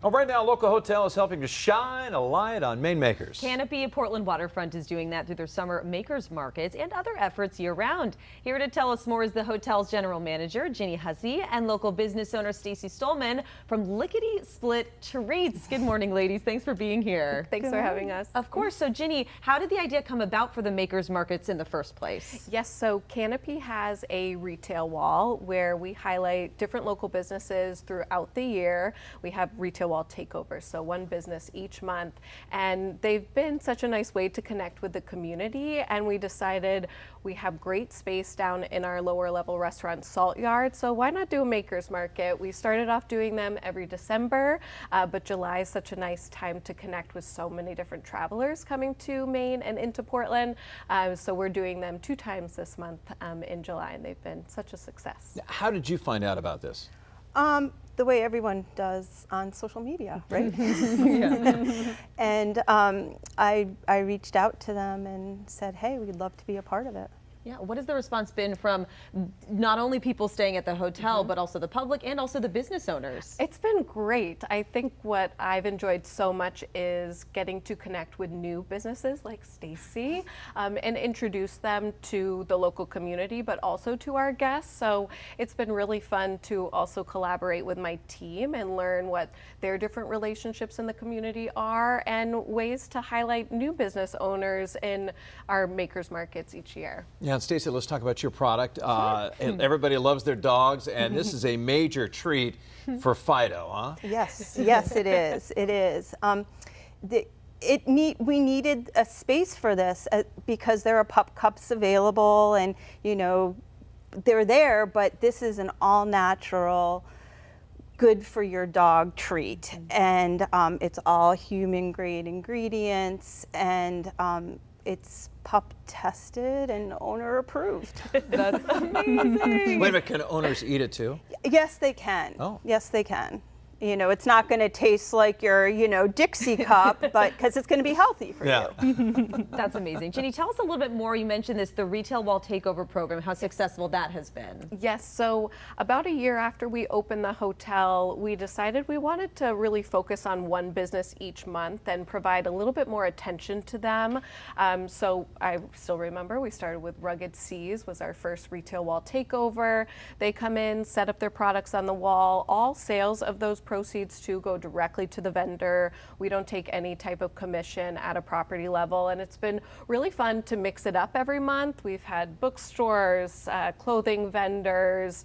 Oh, right now, a local hotel is helping to shine a light on Maine makers. Canopy Portland Waterfront is doing that through their summer makers markets and other efforts year-round. Here to tell us more is the hotel's general manager, Ginny Hussey, and local business owner Stacey Stolman from Lickity Split Treats. Good morning, ladies. Thanks for being here. Thanks for having us. Of course. So, Ginny, how did the idea come about for the makers markets in the first place? Yes, so Canopy has a retail wall where we highlight different local businesses throughout the year. We have retail wall takeovers, so one business each month, and they've been such a nice way to connect with the community, and we decided we have great space down in our lower level restaurant Salt Yard, so why not do a makers market? We started off doing them every December, but July is such a nice time to connect with so many different travelers coming to Maine and into Portland, so we're doing them 2 times this month in July, and they've been such a success. How did you find out about this? The way everyone does on social media, right? And I reached out to them and said, hey, we'd love to be a part of it. Yeah, what has the response been from not only people staying at the hotel, but also the public and also the business owners? It's been great. I think what I've enjoyed so much is getting to connect with new businesses like Stacey and introduce them to the local community, but also to our guests. So it's been really fun to also collaborate with my team and learn what their different relationships in the community are and ways to highlight new business owners in our makers markets each year. Yeah, and Stacey, let's talk about your product. Everybody loves their dogs, and this is a major treat for Fido, huh? Yes, yes, it is. It is. We needed a space for this because there are pup cups available, and you know they're there. But this is an all-natural, good for your dog treat, and it's all human-grade ingredients, and it's pup tested and owner approved. That's amazing. Wait a minute, can owners eat it too? Yes, they can. Oh. Yes, they can. You know, it's not going to taste like your, Dixie cup, but because it's going to be healthy for you. That's amazing. Ginny, tell us a little bit more. You mentioned this, the retail wall takeover program, how successful that has been. Yes, so about a year after we opened the hotel, we decided we wanted to really focus on one business each month and provide a little bit more attention to them. So I still remember we started with Rugged Seas, was our first retail wall takeover. They come in, set up their products on the wall. All sales of those proceeds too go directly to the vendor. We don't take any type of commission at a property level, and it's been really fun to mix it up every month. We've had bookstores, clothing vendors,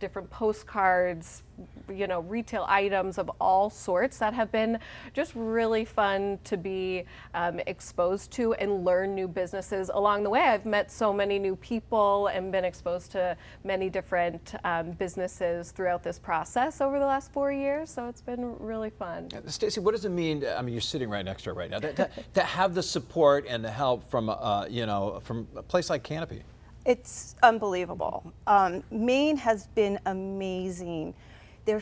different postcards, retail items of all sorts that have been just really fun to be exposed to and learn new businesses along the way. I've met so many new people and been exposed to many different businesses throughout this process over the last 4 years, so it's been really fun. Stacey, what does it mean? I mean, you're sitting right next to her right now. To have the support and the help from, from a place like Canopy. It's unbelievable. Maine has been amazing. The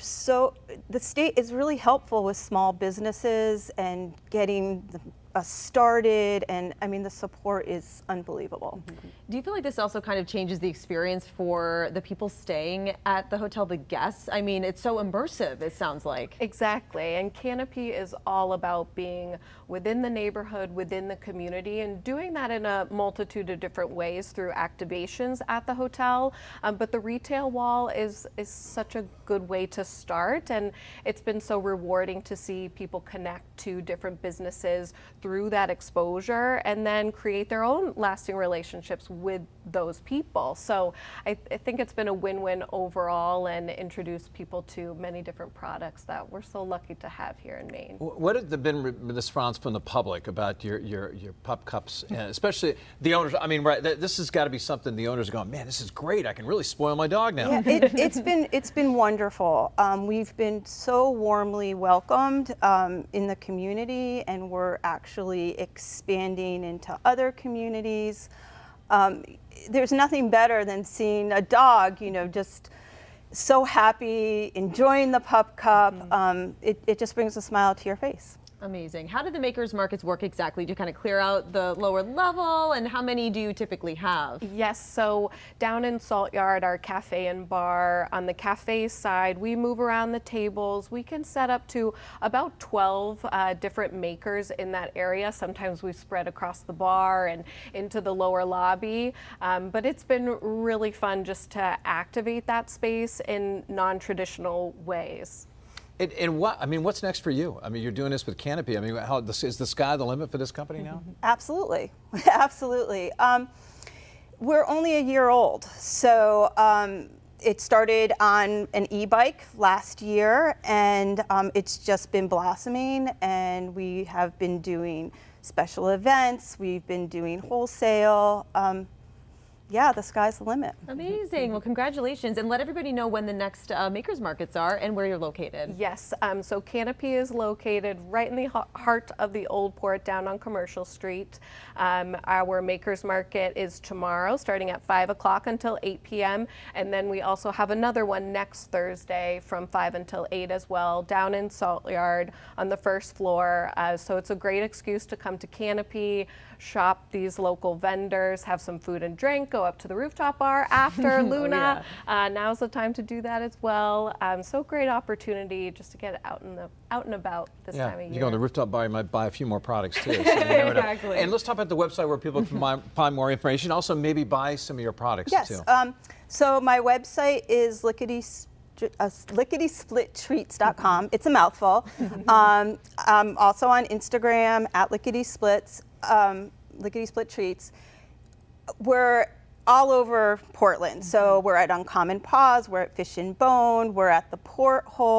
state is really helpful with small businesses and getting us started, and I mean the support is unbelievable. Do you feel like this also kind of changes the experience for the people staying at the hotel, the guests? I mean, it's so immersive, it sounds like. Exactly, and Canopy is all about being within the neighborhood, within the community, and doing that in a multitude of different ways through activations at the hotel. But the retail wall is such a good way to start, and it's been so rewarding to see people connect to different businesses through that exposure and then create their own lasting relationships with those people. So I think it's been a win-win overall and introduced people to many different products that we're so lucky to have here in Maine. What has been the response from the public about your pup cups, and especially the owners? I mean, right, this has got to be something the owners are going, man, this is great. I can really spoil my dog now. Yeah, it's been wonderful. We've been so warmly welcomed in the community, and we're actually expanding into other communities. There's nothing better than seeing a dog, just so happy, enjoying the pup cup. It just brings a smile to your face. Amazing. How do the makers markets work exactly? Do you kind of clear out the lower level, and how many do you typically have? Yes, so down in Salt Yard, our cafe and bar, on the cafe side, we move around the tables. We can set up to about 12 different makers in that area. Sometimes we spread across the bar and into the lower lobby, but it's been really fun just to activate that space in non-traditional ways. And what's next for you? I mean, you're doing this with Canopy. I mean, is the sky the limit for this company now? Absolutely, absolutely. We're only a year old, so it started on an e-bike last year, and it's just been blossoming, and we have been doing special events, we've been doing wholesale. Yeah, the sky's the limit. Amazing. Well, congratulations. And let everybody know when the next makers markets are and where you're located. Yes, so Canopy is located right in the heart of the Old Port down on Commercial Street. Our makers market is tomorrow starting at 5 o'clock until 8 p.m. And then we also have another one next Thursday from 5 until 8 as well down in Salt Yard on the first floor. So it's a great excuse to come to Canopy, shop these local vendors, have some food and drink, go up to the rooftop bar after Luna. Now's the time to do that as well. So great opportunity just to get out and about this time of year. You go on the rooftop bar, you might buy a few more products too. So you never know. Exactly. And let's talk about the website where people can find more information. Also, maybe buy some of your products Yes. too. So my website is lickitysplittreats.com. It's a mouthful. I'm also on Instagram at Lickity Split Treats. We're all over Portland. So we're at Uncommon Paws, we're at Fish and Bone, we're at the Porthole.